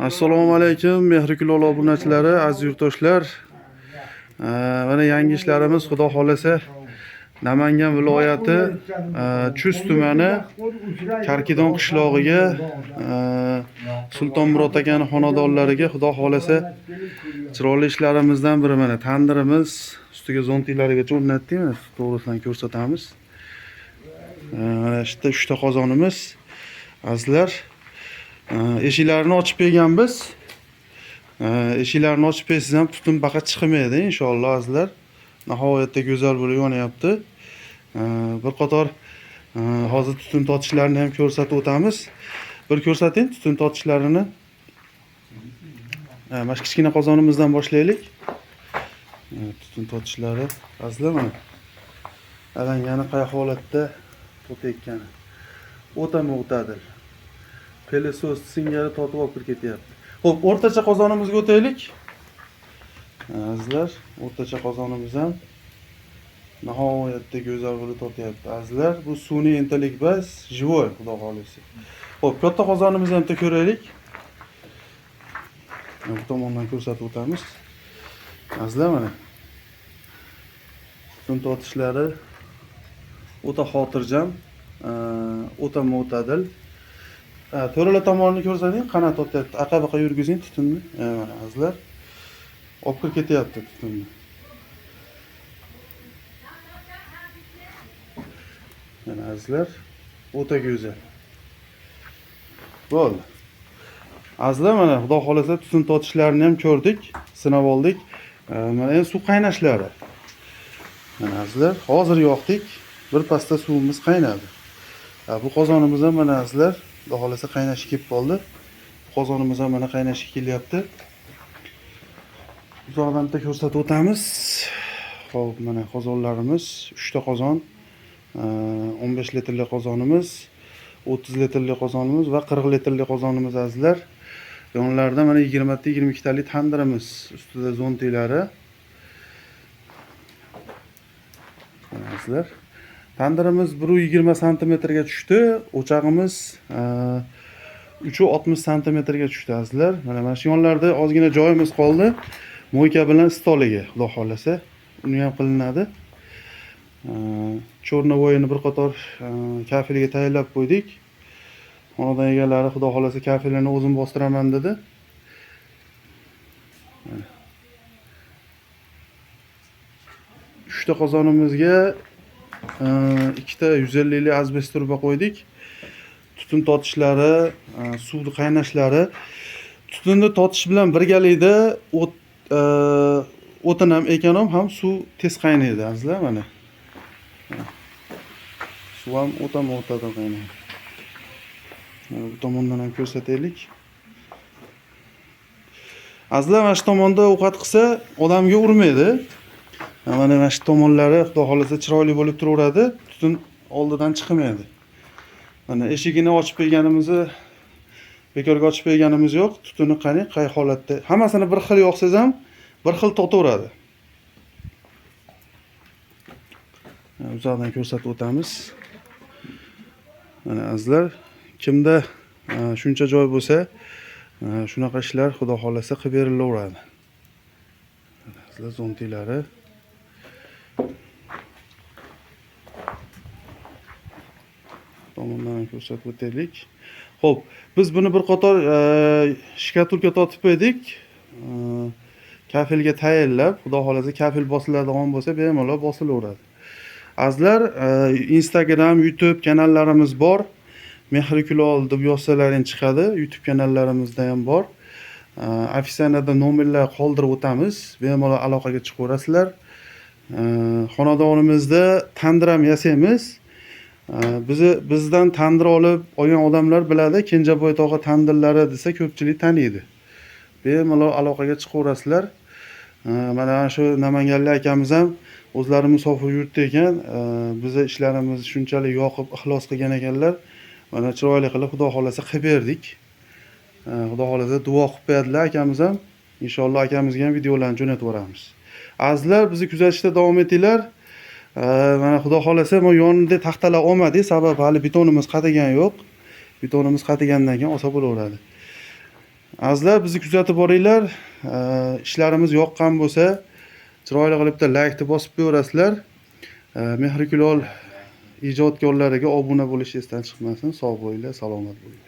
Assalomu alaykum, mehrikul obunachilari, aziz yurtdoshlar. Mana yangi ishlarimiz Xudo xolasa Namangan viloyati Chust tumani Karkidon qishlog'iga Sultonmurod akaning xonadonlariga Xudo xolasa chiroyli ishlarimizdan biri mana tandirimiz ustiga zontiklarigacha o'rnatdik. Mana to'g'risidan ko'rsatamiz. Mana ishda 3 ta qozonimiz. Azizlar, eshiklarni ochib berganmiz. Eshiklarni ochib bersiz ham tutun faqat chiqmaydi inshaalloh azizlar. Nihoyatda go'zal bo'lib yonyapti. Bir qator hozir tutun tortishlarini ham ko'rsatib o'tamiz. Bir ko'rsating tutun tortishlarini. Mana kichkina qozonimizdan boshlaylik. Tutun tortishlari azizlar mana alangani qay holatda tortayotgani. O'ta mo'tadil. Pelesos singari tortib olib ketyapti. Xo'p, o'rtacha qozonimizga o'taylik. Azizlar, o'rtacha qozonimiz ham nihoyatda go'zal bo'lib tortyapti. Azizlar, bu sun'iy intellekt bas, jivoy, xudo xolisi. Xo'p, katta qozonimizni ham ko'raylik. Bu tomondan ko'rsatib o'tamiz. Azizlar, mana tutun tortishlari o'ta xotirjam, o'ta mo'tadil. To'rala tomonini ko'rsating, qanday tortyapti. Aqa-baqa yurgizing tutunni. Mana azizlar, olib kirib ketyapti tutunni. Mana azizlar, o'ta go'zal. Bo'ldi. Azizlar, mana xudo xolasa tutun tortishlarini ham ko'rdik, sinab oldik. Mana endi suv qaynashlari. Mana azizlar, hozir yoqdik. Bir pasta suvimiz qaynadi. Bu qozonimiz ham mana azizlar, xudo xolasa qaynashi kelib qoldi. Qozonimiz ham mana qaynashga kelyapti. Uzoqdan da ko'rsatib o'tamiz. Xo'p, mana qozonlarimiz 3 ta qozon, 15 litrli qozonimiz, 30 litrli qozonimiz va 40 litrli qozonimiz azizlar. Yonlarida mana 20 ta 22 talik tandirimiz, ustida zontiklari. Azizlar, tandirimiz 120 sm ga tushdi, o'chog'imiz 360 sm ga tushdi azizlar. Mana shu yonlarda ozgina joyimiz qoldi. Mo'yka bilan stoliga, xudo xolasa, uni ham qilinadi. Chornovoyini bir qator kafeliga tayyorlab qo'ydik. Xonadon egalari xudo xolasa kafelini o'zim bostiraman dedi. Uchta qozonimizga 2 ta 150 lik azbest turba qo'ydik. Tutun tortishlari, suvni qaynashlari, tutunni tortish bilan birgalikda o'tin ham ekan ham suv tez qaynaydi azizlar mana. Suv ham o'ta mo'tadil qaynaydi. Bu tomondan ham ko'rsataylik. Azizlar, mana shu tomonda ovqat qilsa odamga urmaydi. Mana shu tomonlari xudo xolasa chiroyli bo'lib turaveradi, tutun oldidan chiqmaydi. Mana eshigini ochib berganimizni bekorga ochib berganimiz yo'q. Tutuni qani, qay holatda. Hammasini bir xil yoqsangiz ham bir xil totaveradi. Uzoqdan ko'rsatib o'tamiz. Mana azizlar, kimda shuncha joy bo'lsa, shunaqa ishlar xudo xolasa qilib berilaveradi. Azizlar, zontiklari tomondan ko'rsatib o'taylik. Xo'p, biz buni bir qator shkatulka tortib qo'ydik. Kafelga tayyorlab, xudo xolasa kafel bosiladigan bo'lsa, bemalol bosilaveradi. Azizlar, Instagram, YouTube kanallarimiz bor. Mehrikul deb yozsalaring chiqadi. YouTube kanallarimizda ham bor. Ofitsianada nomerlar qoldirib o'tamiz. Bemalol aloqaga chiqaverasizlar. Xonadonimizda tandir ham yasaymiz. Bizdan tandir olib olgan odamlar biladi, Kenjaboy tog'a tandirlari desa ko'pchilik taniydi. Bemalol aloqaga chiqaverasizlar. Mana shu Namanganlik akamiz ham o'zlari musofir yurtda ekan, bizning ishlarimizni shunchalik yoqib, ixlos qilgan ekanlar. Mana chiroyli qilib xudo xolasa qilib berdik. Xudo xolasa duo qilib berdilar akamiz ham. Inshaalloh akamizga ham videolarni jo'natib yuboramiz. Azizlar, bizni kuzatishda davom etinglar. Mana xudo xolasa men yonida taxtalar olmadik, sababi hali betonimiz qatigan yo'q. Betonimiz qatigandan keyin olsa bo'laveradi. Azizlar, bizni kuzatib boringlar. Ishlarimiz yoqqan bo'lsa, chiroyli qilib bitta like bosib qo'yaverasizlar. Mehrikilol ijodkorlariga obuna bo'lish esdan chiqmasin. Sog' bo'linglar, salomat bo'ling.